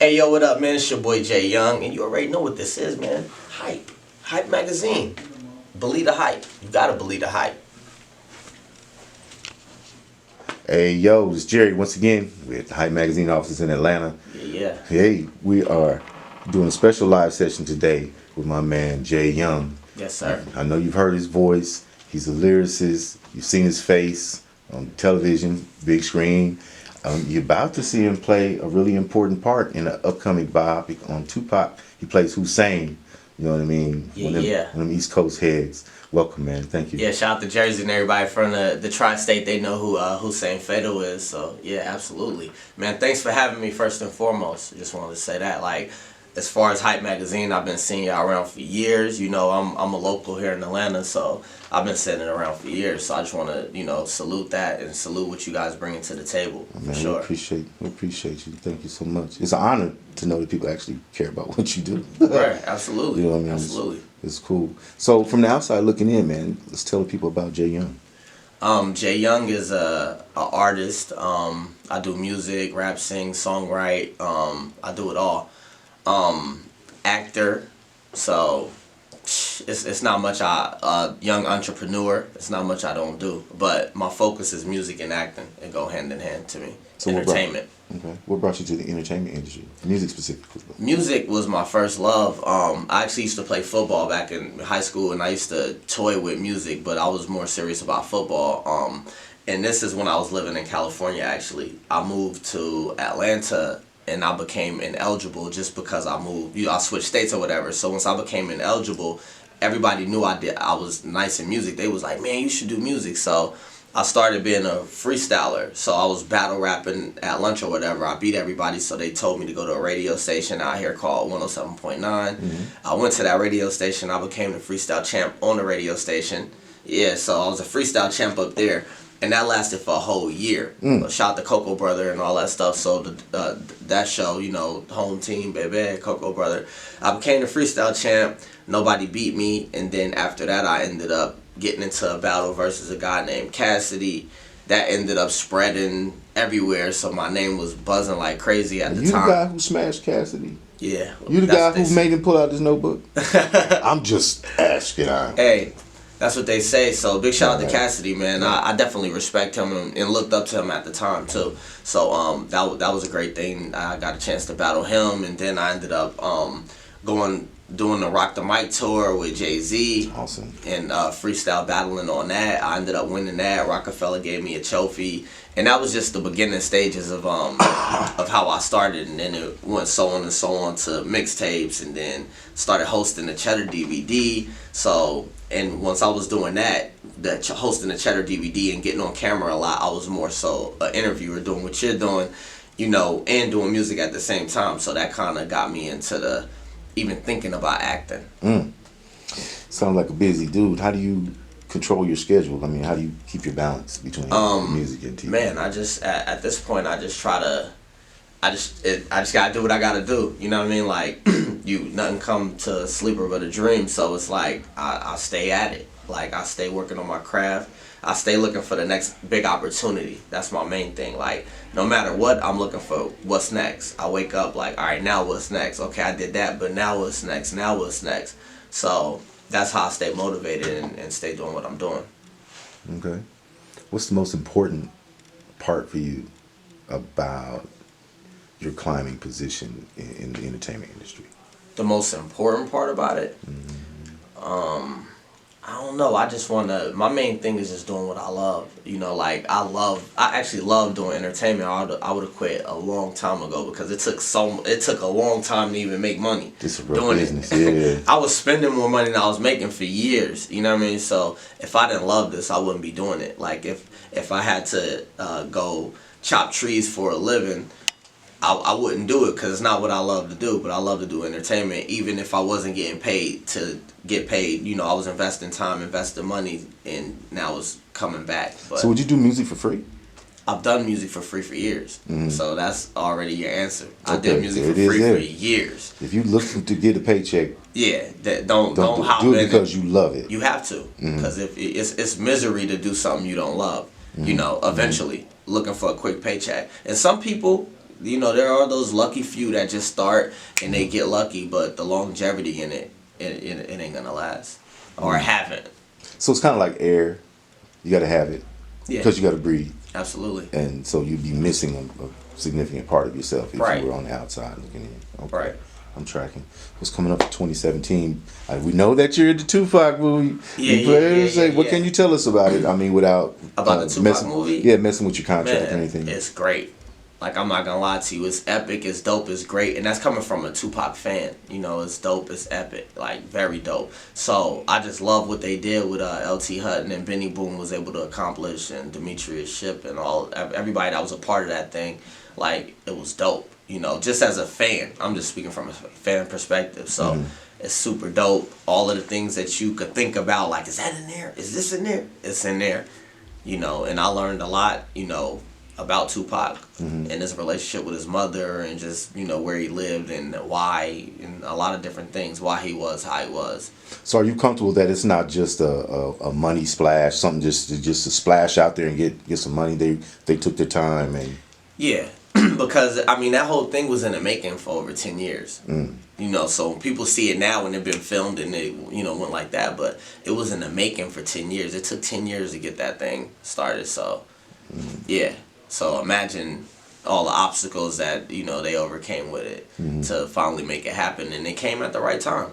Hey, yo, what up, man? It's your boy yOung, and you already know what this is, man. Hype. Hype magazine. Believe the hype. You gotta believe the hype. Hey, yo, it's Jerry once again. We're at the Hype Magazine offices in Atlanta. Yeah. Hey, we are doing a special live session today with my man, yOung. Yes, sir. I know you've heard his voice. He's a lyricist. You've seen his face on television, big screen. You're about to see him play a really important part in an upcoming biopic on Tupac. He plays Hussein. You know what I mean? Yeah, One of them East Coast heads. Welcome, man. Thank you. Yeah, shout out to Jersey and everybody from the tri-state. They know who Hussein Fatal is. So, yeah, absolutely. Man, thanks for having me first and foremost. Just wanted to say that. Like, as far as Hype Magazine, I've been seeing y'all around for years. You know, I'm a local here in Atlanta, so I've been sitting around for years. So I just want to, salute that and salute what you guys bringing to the table. Man, for sure. We appreciate you. Thank you so much. It's an honor to know that people actually care about what you do. Right, absolutely. You know what I mean? Absolutely. It's cool. So from the outside looking in, man, let's tell the people about yOung. yOung is a artist. I do music, rap, sing, songwrite. I do it all. Actor. So it's not much young entrepreneur. It's not much I don't do. But my focus is music and acting. It go hand in hand to me. So entertainment. What brought you to the entertainment industry? Music specifically. Music was my first love. I actually used to play football back in high school, and I used to toy with music, but I was more serious about football. And this is when I was living in California, actually. I moved to Atlanta, and I became ineligible just because I moved. I switched states or whatever. So once I became ineligible, everybody knew I was nice in music. They was like, man, you should do music. So I started being a freestyler. So I was battle rapping at lunch or whatever. I beat everybody, so they told me to go to a radio station out here called 107.9. I went to that radio station. I became the freestyle champ on the radio station. Yeah, so I was a freestyle champ up there. And that lasted for a whole year. Shout out to Coco Brother and all that stuff. So that show, home team, baby, Coco Brother. I became the freestyle champ. Nobody beat me. And then after that, I ended up getting into a battle versus a guy named Cassidy. That ended up spreading everywhere. So my name was buzzing like crazy at the time. You the guy who smashed Cassidy? Yeah. You the guy who made him pull out his notebook? I'm just asking. Hey. That's what they say. So big shout out to Cassidy, man. I definitely respect him and looked up to him at the time too. So that was a great thing. I got a chance to battle him, and then I ended up doing the Rock the Mic tour with Jay-Z. Awesome. And freestyle battling on that. I ended up winning that. Rockefeller gave me a trophy. And that was just the beginning stages of how I started, and then it went so on to mixtapes, and then started hosting the Cheddar DVD. So, and once I was doing that, hosting the Cheddar DVD and getting on camera a lot, I was more so an interviewer doing what you're doing, and doing music at the same time. So that kind of got me into even thinking about acting. Sound like a busy dude. How do you control your schedule? I mean, how do you keep your balance between music and TV? Man, I just at this point I just gotta do what I gotta do. You know what I mean? Like nothing come to a sleeper but a dream. So it's like I stay at it. Like I stay working on my craft. I stay looking for the next big opportunity. That's my main thing. Like no matter what, I'm looking for what's next. I wake up like, all right, now what's next? Okay, I did that, but now what's next? Now what's next? So that's how I stay motivated and stay doing what I'm doing. Okay. What's the most important part for you about your climbing position in the entertainment industry? The most important part about it? I don't know. I just my main thing is just doing what I love. I actually love doing entertainment. I would have quit a long time ago because it took a long time to even make money. It's a real business. Yeah. I was spending more money than I was making for years. You know what I mean? So if I didn't love this, I wouldn't be doing it. Like if I had to go chop trees for a living, I wouldn't do it because it's not what I love to do, but I love to do entertainment. Even if I wasn't getting paid to get paid, I was investing time, investing money, and now it's coming back. But so would you do music for free? I've done music for free for years. So that's already your answer. I did music for free for years. If you're looking to get a paycheck, don't hop do in it because you love it. You have to, because if it's misery to do something you don't love. Eventually looking for a quick paycheck. And some people, you know, there are those lucky few that just start and they get lucky, but the longevity in it ain't gonna last or haven't. So it's kind of like air. You got to have it because you got to breathe. Absolutely. And so you'd be missing a significant part of yourself if you were on the outside looking in. Okay. Right. I'm tracking. What's coming up for 2017? We know that you're in the Tupac movie. What can you tell us about it? I mean, without the Tupac movie? Yeah, messing with your contract or anything. It's great. Like, I'm not gonna lie to you, it's epic, it's dope, it's great, and that's coming from a Tupac fan. You know, it's dope, it's epic, like very dope. So I just love what they did with LT Hutton and Benny Boone was able to accomplish, and Demetrius Shipp and everybody that was a part of that thing. Like, it was dope. You know, just as a fan, I'm just speaking from a fan perspective. So it's super dope. All of the things that you could think about, like, is that in there? Is this in there? It's in there. You know, and I learned a lot, you know, about Tupac and his relationship with his mother and just, you know, where he lived and why and a lot of different things, why he was how he was. So are you comfortable that it's not just a money splash, something just to splash out there and get some money? They took their time and... Yeah, because, I mean, that whole thing was in the making for over 10 years. You know, so when people see it now when it's been filmed and they, you know, went like that, but it was in the making for 10 years. It took 10 years to get that thing started, so, yeah. So imagine all the obstacles that, you know, they overcame with it to finally make it happen, and it came at the right time.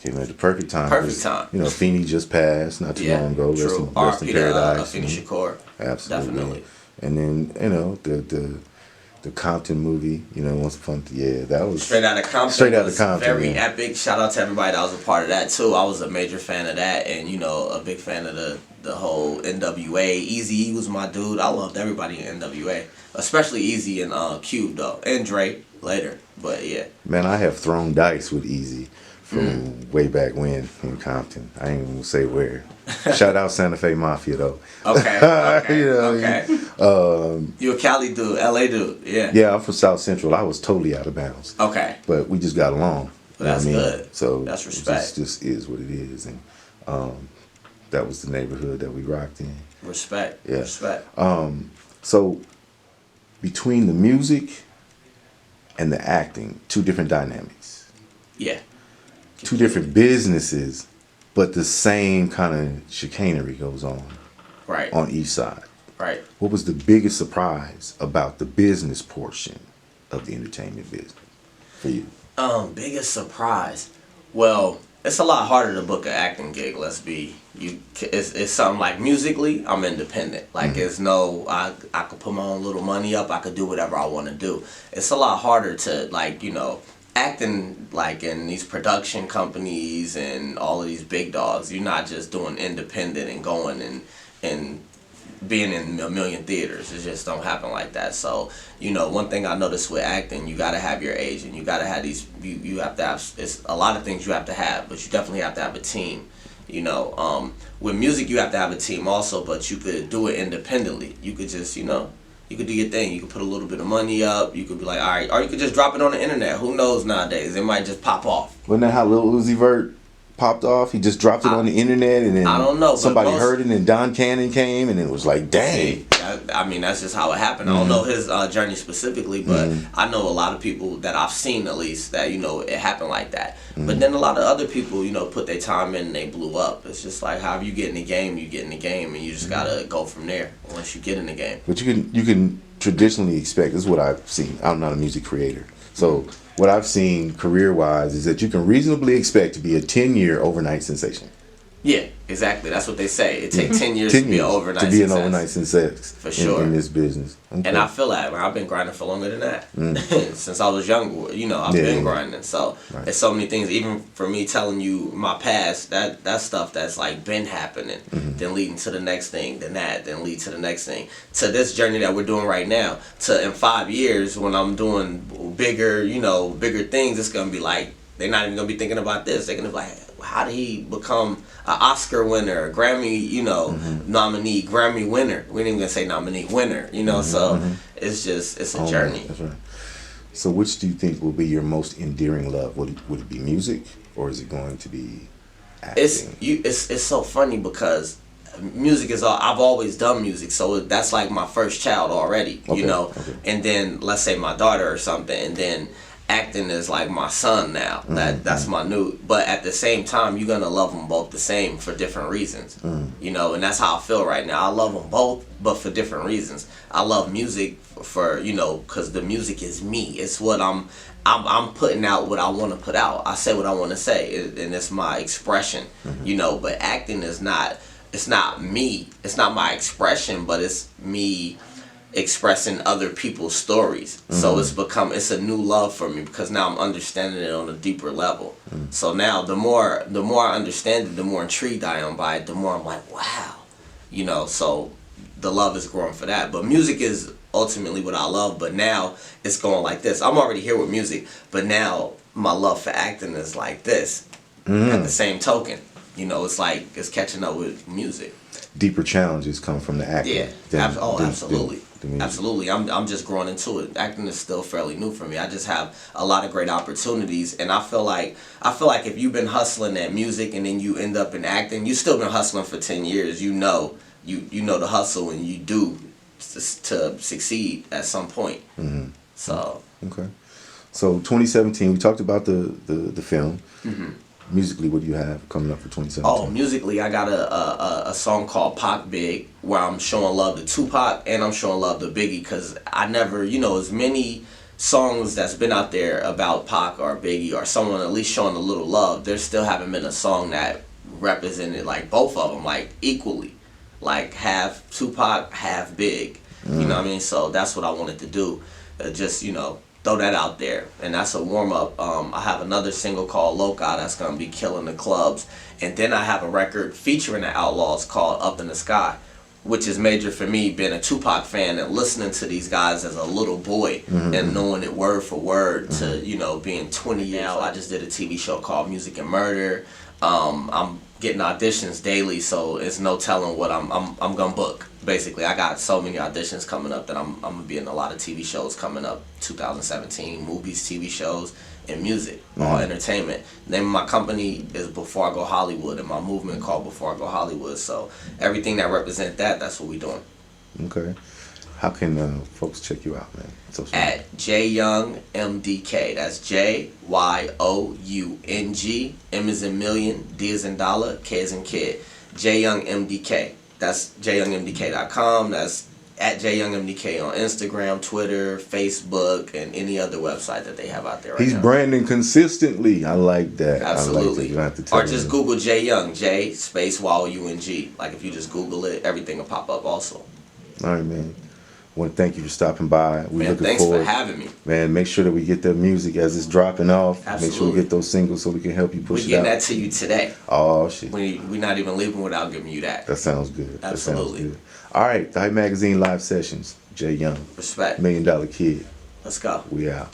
Came at the perfect time. Perfect time. You know, Feeney just passed not too long ago. True. Rest in paradise. Feeney Shakur. Absolutely. Definitely. And then, you know, the Compton movie, you know, Once Upon that was Straight Outta Compton. Straight Outta Compton, very epic. Shout out to everybody that was a part of that too. I was a major fan of that, and you know, a big fan of the whole NWA. Eazy was my dude. I loved everybody in NWA, especially Eazy and Cube though, and Dre later. But yeah. Man, I have thrown dice with Eazy from way back when in Compton. I ain't even gonna say where. Shout out Santa Fe Mafia though. Okay. You know, okay. You a Cali dude, LA dude, yeah. Yeah, I'm from South Central. I was totally out of bounds. Okay. But we just got along. That's good. So that's respect. It just is what it is, and that was the neighborhood that we rocked in. Respect. Yeah. Respect. So between the music and the acting, two different dynamics. Yeah. Two different businesses, but the same kind of chicanery goes on. Right. On each side. Right. What was the biggest surprise about the business portion of the entertainment business for you? Biggest surprise. Well, it's a lot harder to book an acting gig. It's something like musically, I'm independent. Like it's no, I could put my own little money up. I could do whatever I want to do. It's a lot harder to, like, you know, acting like in these production companies and all of these big dogs. You're not just doing independent and going and being in a million theaters. It just don't happen like that. So, you know, one thing I noticed with acting, you gotta have your agent. You gotta have these. You have to have. It's a lot of things you have to have, but you definitely have to have a team. You know, with music you have to have a team also, but you could do it independently. You could just, you know, you could do your thing. You could put a little bit of money up. You could be like, all right, or you could just drop it on the internet. Who knows nowadays? It might just pop off. Wasn't that how Lil Uzi Vert popped off? He just dropped it on the internet, and then I don't know, somebody heard it, and Don Cannon came, and it was like, dang. I mean, that's just how it happened. I don't know his journey specifically, but I know a lot of people that I've seen, at least, that, you know, it happened like that. But then a lot of other people, you know, put their time in and they blew up. It's just like, however you get in the game, you get in the game, and you just gotta go from there once you get in the game. But you can traditionally expect, this is what I've seen. I'm not a music creator. So what I've seen career-wise is that you can reasonably expect to be a 10-year overnight sensation. Yeah, exactly. That's what they say. It takes 10 years to be an overnight success. To be an overnight success. For sure. In this business. Okay. And I feel that. Man, I've been grinding for longer than that. Since I was young, you know, I've been grinding. So there's so many things. Even for me telling you my past, that stuff that's like been happening, then leading to the next thing, then lead to the next thing. To this journey that we're doing right now. To in 5 years when I'm doing bigger things, it's going to be like, they're not even going to be thinking about this. They're going to be like, how did he become an Oscar winner, a Grammy, you know, nominee, Grammy winner? We ain't even gonna say nominee, winner, you know. So it's a journey. That's right. So which do you think will be your most endearing love? Would it be music, or is it going to be acting? It's so funny because music is all, I've always done music, so that's like my first child already, you know. And then let's say my daughter or something, and then acting is like my son now. That's my new. But at the same time, you're gonna love them both the same for different reasons, you know. And that's how I feel right now. I love them both, but for different reasons. I love music for, you know, because the music is me. It's what I'm putting out what I want to put out. I say what I want to say, and it's my expression, you know. But acting is not. It's not me. It's not my expression, but it's me expressing other people's stories. So it's a new love for me, because now I'm understanding it on a deeper level. So now the more I understand it, the more intrigued I am by it, the more I'm like, wow, you know. So the love is growing for that. But music is ultimately what I love. But now it's going like this. I'm already here with music, but now my love for acting is like this. At the same token, you know, it's like it's catching up with music. Deeper challenges come from the acting. Yeah. Absolutely. Absolutely. I'm just growing into it. Acting is still fairly new for me. I just have a lot of great opportunities, and I feel like if you've been hustling at music and then you end up in acting, you've still been hustling for 10 years. You know the hustle, and you do to succeed at some point. So okay. So 2017, we talked about the film. Musically, what do you have coming up for 2017? Oh, musically, I got a song called Pac Big, where I'm showing love to Tupac and I'm showing love to Biggie, because I never, you know, as many songs that's been out there about Pac or Biggie or someone at least showing a little love, there still haven't been a song that represented like both of them like equally, like half Tupac, half Big. You know what I mean? So that's what I wanted to do, just, you know, throw that out there. And that's a warm-up. I have another single called Loca that's going to be killing the clubs. And then I have a record featuring the Outlawz called Up in the Sky, which is major for me, being a Tupac fan and listening to these guys as a little boy and knowing it word for word to, you know, being 20 years old. I just did a TV show called Music and Murder. I'm getting auditions daily, so it's no telling what I'm gonna book. Basically, I got so many auditions coming up that I'm gonna be in a lot of TV shows coming up. 2017, movies, TV shows, and music, all entertainment. The name of my company is Before I Go Hollywood, and my movement called Before I Go Hollywood. So everything that represents that's what we're doing. Okay. How can folks check you out, man? At yOung MDK. That's JYOUNG. M is in million, D is in dollar, K is in kid. yOung MDK. That's jyoungmdk.com. That's at jyoungmdk on Instagram, Twitter, Facebook, and any other website that they have out there right He's now. branding consistently. I like that. Absolutely. I like that. You don't have to tell or just Google yOung, J space YOUNG. Like if you just Google it, everything will pop up also. All right, man. I want to thank you for stopping by. Thanks for having me. Man, make sure that we get the music as it's dropping off. Absolutely. Make sure we get those singles so we can help you push it out. We're getting that to you today. Oh, shit. We're not even leaving without giving you that. That sounds good. Absolutely. That sounds good. All right, the Hype Magazine live sessions. yOung. Respect. $1 Million Kid. Let's go. We out.